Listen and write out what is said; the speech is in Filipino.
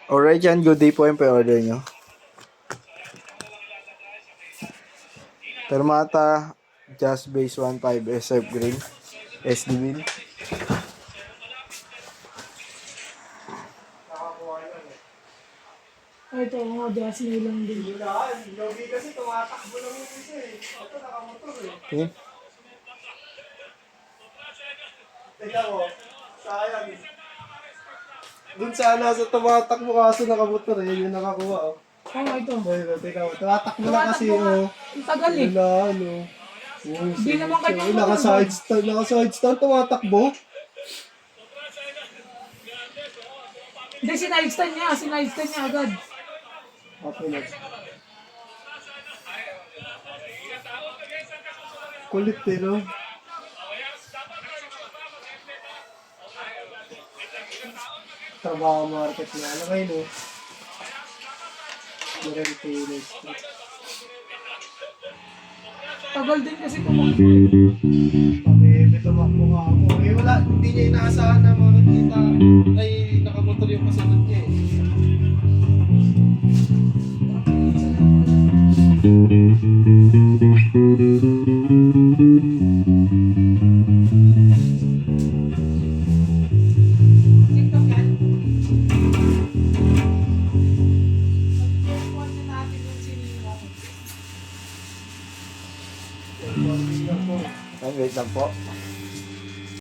Alright yan, good day po yung pre-order nyo. Termata, Just Base 1.5 SF Green, SD Wheel. Ay, ito nga, gas may lang din. Logi kasi tumatakbo lang yung isa eh. Ito nakamotor eh. Okay. Teka mo, sayang eh. Dun sana sa tumatakbo kaso nakamotor eh. Yun yung nakakuha oh. Oo, ito. Ayun, teka mo, tumatakbo lang kasi Tumatakbo nga. oh. Ang tagal eh. Wala ano. Hindi naman kanyang motor. Naka-side stand, tumatakbo. Hindi, sinaistan niya agad. Okay na. Kulit eh no? Trabaho market na. Ano kayo no? Marentiles. Tagal din kasi tumakbo. Pag-ibig tumakbo ka ako. Eh wala, hindi niya inaasahan na makikita. Ay, nakamotor yung kasunod niya eh. TikTok yan. Ay, wait lang po.